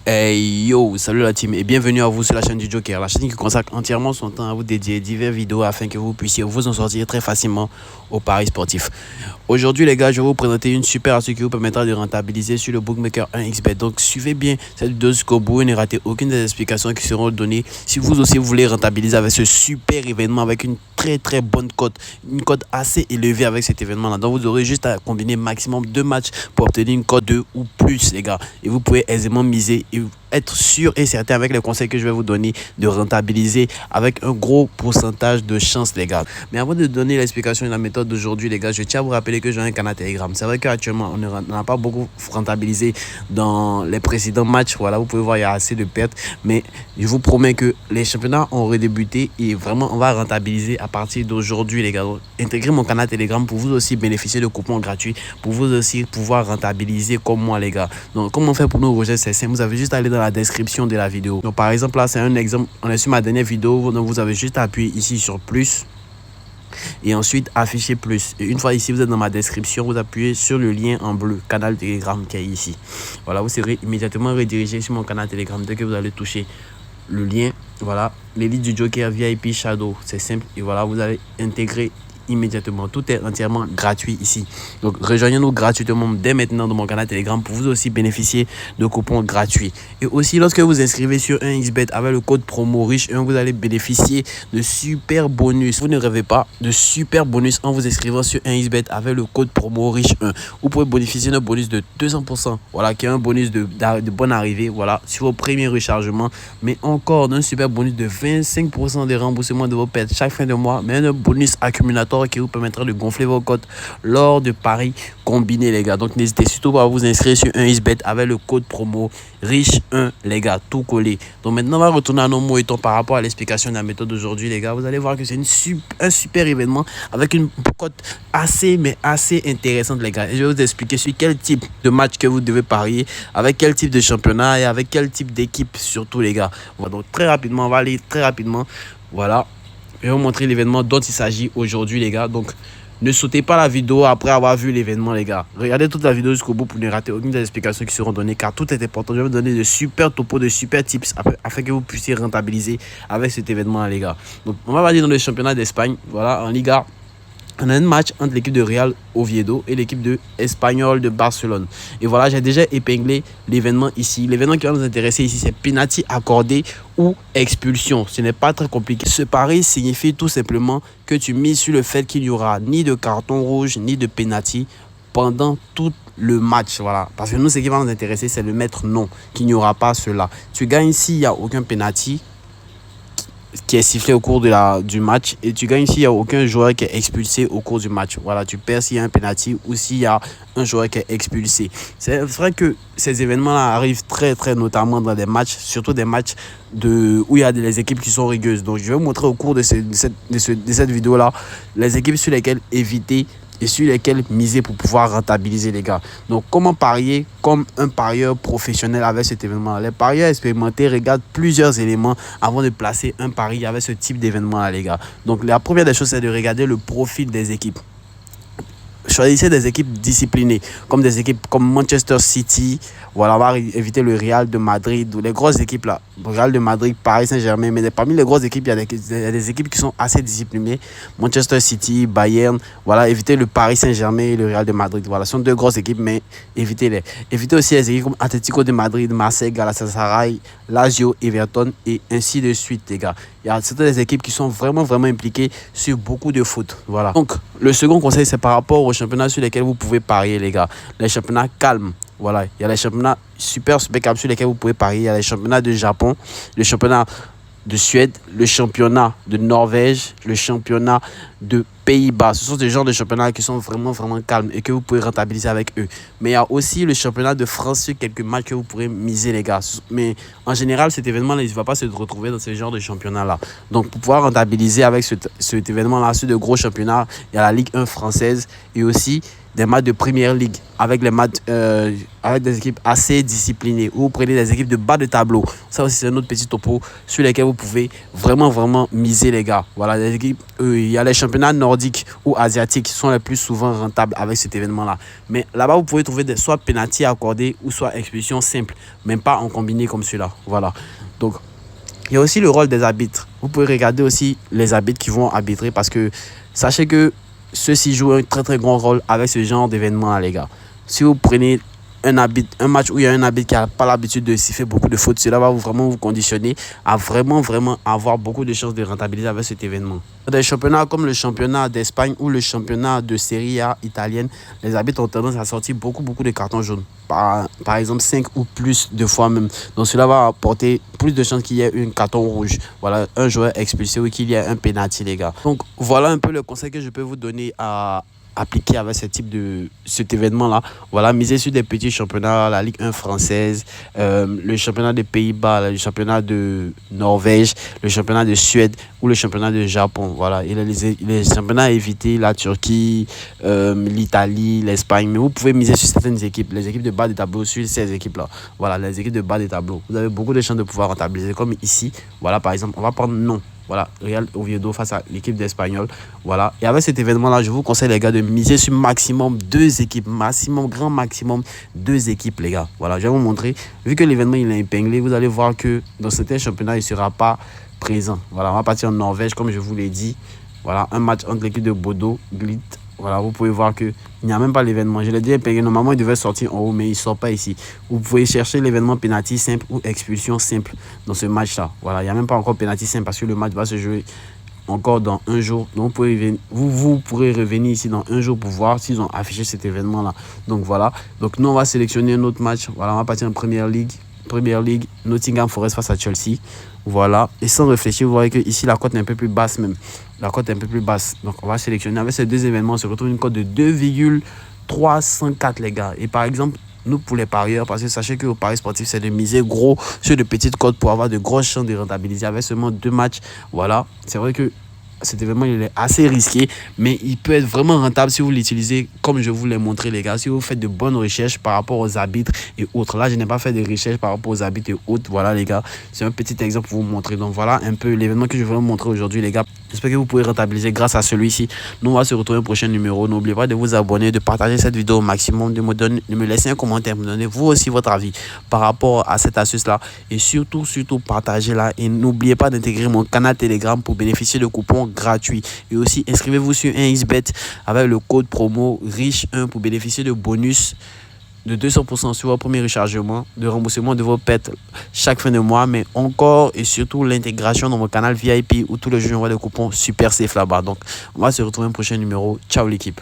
Hey yo, salut la team et bienvenue à vous sur la chaîne du Joker, la chaîne qui consacre entièrement son temps à vous dédier divers vidéos afin que vous puissiez vous en sortir très facilement au paris sportif. Aujourd'hui les gars, je vais vous présenter une super astuce qui vous permettra de rentabiliser sur le bookmaker 1xBet. Donc suivez bien cette vidéo jusqu'au bout et ne ratez aucune des explications qui seront données si vous aussi voulez rentabiliser avec ce super événement avec une très bonne cote, une cote assez élevée avec cet événement là. Donc vous aurez juste à combiner maximum 2 matchs pour obtenir une cote 2 ou plus les gars, et vous pouvez aisément miser et être sûr et certain avec les conseils que je vais vous donner de rentabiliser avec un gros pourcentage de chance les gars. Mais avant de donner l'explication et la méthode d'aujourd'hui les gars, je tiens à vous rappeler que j'ai un canal Telegram. C'est vrai qu'actuellement on n'a pas beaucoup rentabilisé dans les précédents matchs, voilà, vous pouvez voir il y a assez de pertes, mais je vous promets que les championnats ont redébuté et vraiment on va rentabiliser à partir d'aujourd'hui les gars. Donc, intégrez mon canal Telegram pour vous aussi bénéficier de coupons gratuits, pour vous aussi pouvoir rentabiliser comme moi les gars. Donc comment on fait pour nous rejoindre? C'est simple, vous avez juste à aller dans la description de la vidéo. Donc par exemple là c'est un exemple, on est sur ma dernière vidéo, donc vous avez juste à appuyer ici sur plus et ensuite afficher plus, et une fois ici vous êtes dans ma description, vous appuyez sur le lien en bleu canal Telegram qui est ici. Voilà, vous serez immédiatement redirigé sur mon canal Telegram dès que vous allez toucher le lien. Voilà, l'élite du Joker VIP Shadow, c'est simple, et voilà, vous allez intégrer immédiatement. Tout est entièrement gratuit ici. Donc rejoignez-nous gratuitement dès maintenant dans mon canal Telegram pour vous aussi bénéficier de coupons gratuits. Et aussi lorsque vous inscrivez sur 1xBet avec le code promo riche 1, vous allez bénéficier de super bonus. Vous ne rêvez pas de super bonus en vous inscrivant sur 1xBet avec le code promo riche 1. Vous pouvez bénéficier d'un bonus de 200%, voilà, qui est un bonus de bonne arrivée, voilà, sur vos premiers rechargements, mais encore d'un super bonus de 25% de remboursement de vos pertes chaque fin de mois, mais un bonus accumulateur qui vous permettra de gonfler vos cotes lors de paris combinés les gars. Donc n'hésitez surtout pas à vous inscrire sur 1xBet avec le code promo riche 1 les gars, tout collé. Donc maintenant on va retourner à nos mots par rapport à l'explication de la méthode d'aujourd'hui les gars. Vous allez voir que c'est un super événement avec une cote assez intéressante les gars, et je vais vous expliquer sur quel type de match que vous devez parier, avec quel type de championnat et avec quel type d'équipe surtout les gars. Voilà, donc très rapidement, on va aller très rapidement, voilà. Je vais vous montrer l'événement dont il s'agit aujourd'hui les gars. Donc ne sautez pas la vidéo après avoir vu l'événement les gars. Regardez toute la vidéo jusqu'au bout pour ne rater aucune des explications qui seront données, car tout est important. Je vais vous donner de super topos, de super tips afin que vous puissiez rentabiliser avec cet événement là les gars. Donc on va aller dans le championnat d'Espagne. Voilà, en Liga on a un match entre l'équipe de Real Oviedo et l'équipe de Espanyol de Barcelone. Et voilà, j'ai déjà épinglé l'événement ici. L'événement qui va nous intéresser ici, c'est penalty accordé ou expulsion. Ce n'est pas très compliqué. Ce pari signifie tout simplement que tu mises sur le fait qu'il n'y aura ni de carton rouge ni de penalty pendant tout le match. Voilà, parce que nous, ce qui va nous intéresser, c'est le mettre non, qu'il n'y aura pas cela. Tu gagnes s'il n'y a aucun penalty qui est sifflé au cours du match, et tu gagnes s'il n'y a aucun joueur qui est expulsé au cours du match. Voilà, tu perds s'il y a un penalty ou s'il y a un joueur qui est expulsé. C'est vrai que ces événements-là arrivent très notamment dans des matchs, surtout des matchs où il y a des équipes qui sont rigueuses. Donc je vais vous montrer au cours de cette vidéo-là les équipes sur lesquelles éviter et sur lesquels miser pour pouvoir rentabiliser les gars. Donc comment parier comme un parieur professionnel avec cet événement? Les parieurs expérimentés regardent plusieurs éléments avant de placer un pari avec ce type d'événement là les gars. Donc la première des choses, c'est de regarder le profil des équipes. Choisissez des équipes disciplinées, comme des équipes comme Manchester City. Voilà, on va éviter le Real de Madrid ou les grosses équipes là. Real de Madrid, Paris Saint-Germain. Mais parmi les grosses équipes, il y a des équipes qui sont assez disciplinées. Manchester City, Bayern. Voilà, évitez le Paris Saint-Germain et le Real de Madrid. Voilà, ce sont deux grosses équipes, mais évitez-les. Évitez aussi les équipes comme Atlético de Madrid, Marseille, Galatasaray, Lazio, Everton et ainsi de suite les gars. Il y a certaines des équipes qui sont vraiment impliquées sur beaucoup de foot. Voilà. Donc le second conseil, c'est par rapport aux championnats sur lesquels vous pouvez parier les gars. Les championnats calmes. Voilà, il y a les championnats super calmes sur lesquels vous pouvez parier. Il y a les championnats de Japon, le championnat de Suède, le championnat de Norvège, le championnat de Pays-Bas. Ce sont des genres de championnats qui sont vraiment calmes et que vous pouvez rentabiliser avec eux. Mais il y a aussi le championnat de France sur quelques matchs que vous pourrez miser les gars. Mais en général, cet événement-là, il ne va pas se retrouver dans ce genre de championnat-là. Donc pour pouvoir rentabiliser avec cet événement-là sur de gros championnats, il y a la Ligue 1 française et aussi des matchs de Première Ligue avec les matchs avec des équipes assez disciplinées, ou vous prenez des équipes de bas de tableau. Ça aussi, c'est un autre petit topo sur lesquels vous pouvez vraiment miser, les gars. Voilà, les équipes, il y a les championnats nordiques ou asiatiques qui sont les plus souvent rentables avec cet événement-là. Mais là-bas, vous pouvez trouver soit pénalty accordé ou soit expulsion simple, même pas en combiné comme celui-là. Voilà. Donc, il y a aussi le rôle des arbitres. Vous pouvez regarder aussi les arbitres qui vont arbitrer, parce que sachez que ceux-ci jouent un très grand rôle avec ce genre d'événement, les gars. Si vous prenez un match où il y a un arbitre qui n'a pas l'habitude de siffler beaucoup de fautes, cela va vraiment vous conditionner à vraiment avoir beaucoup de chances de rentabiliser avec cet événement. Des championnats comme le championnat d'Espagne ou le championnat de Serie A italienne, les arbitres ont tendance à sortir beaucoup de cartons jaunes. Par exemple 5 ou plus de fois même. Donc cela va apporter plus de chances qu'il y ait un carton rouge. Voilà, un joueur expulsé ou qu'il y ait un penalty, les gars. Donc voilà un peu le conseil que je peux vous donner à appliquer avec cet événement-là. Voilà, miser sur des petits championnats, la Ligue 1 française, le championnat des Pays-Bas, le championnat de Norvège, le championnat de Suède ou le championnat de Japon. Voilà, et les championnats à éviter, la Turquie, l'Italie, l'Espagne. Mais vous pouvez miser sur certaines équipes, les équipes de bas de tableau, sur ces équipes-là. Voilà, les équipes de bas de tableau. Vous avez beaucoup de chances de pouvoir rentabiliser, comme ici. Voilà, par exemple, on va prendre non. Voilà, Real Oviedo face à l'équipe d'Espagnol. Voilà. Et avec cet événement-là, je vous conseille, les gars, de miser sur maximum 2 équipes. Grand maximum 2 équipes, les gars. Voilà, je vais vous montrer. Vu que l'événement il est épinglé, vous allez voir que dans certains championnats, il ne sera pas présent. Voilà, on va partir en Norvège, comme je vous l'ai dit. Voilà, un match entre l'équipe de Bodo Glimt. Voilà, vous pouvez voir qu'il n'y a même pas l'événement. Je l'ai dit épinglé. Normalement, il devait sortir en haut, mais il ne sort pas ici. Vous pouvez chercher l'événement penalty simple ou expulsion simple dans ce match-là. Voilà, il n'y a même pas encore penalty simple parce que le match va se jouer encore dans un jour. Donc, vous pourrez revenir ici dans un jour pour voir s'ils ont affiché cet événement-là. Donc, voilà. Donc, nous, on va sélectionner un autre match. Voilà, on va partir en Première Ligue, Nottingham Forest face à Chelsea. Voilà. Et sans réfléchir, vous voyez que ici la cote est un peu plus basse même. La cote est un peu plus basse. Donc, on va sélectionner. Avec ces 2 événements, on se retrouve une cote de 2,304, les gars. Et par exemple, nous, pour les parieurs, parce que sachez que au paris sportif, c'est de miser gros sur de petites cotes pour avoir de grosses chances de rentabiliser avec seulement 2 matchs. Voilà. C'est vrai que cet événement, il est assez risqué, mais il peut être vraiment rentable si vous l'utilisez comme je vous l'ai montré, les gars. Si vous faites de bonnes recherches par rapport aux arbitres et autres. Là, je n'ai pas fait de recherches par rapport aux arbitres et autres. Voilà, les gars. C'est un petit exemple pour vous montrer. Donc, voilà un peu l'événement que je vais vous montrer aujourd'hui, les gars. J'espère que vous pouvez rentabiliser grâce à celui-ci. Nous, on va se retrouver au prochain numéro. N'oubliez pas de vous abonner, de partager cette vidéo au maximum, de me laisser un commentaire, me donner vous aussi votre avis par rapport à cette astuce-là. Et surtout, partagez-la. Et n'oubliez pas d'intégrer mon canal Telegram pour bénéficier de coupons gratuits. Et aussi, inscrivez-vous sur 1xBet avec le code promo RICHE1 pour bénéficier de bonus de 200% sur votre premier rechargement, de remboursement de vos pets chaque fin de mois, mais encore et surtout l'intégration dans mon canal VIP où tous les jours j'envoie des coupons super safe là-bas. Donc, on va se retrouver au prochain numéro. Ciao l'équipe.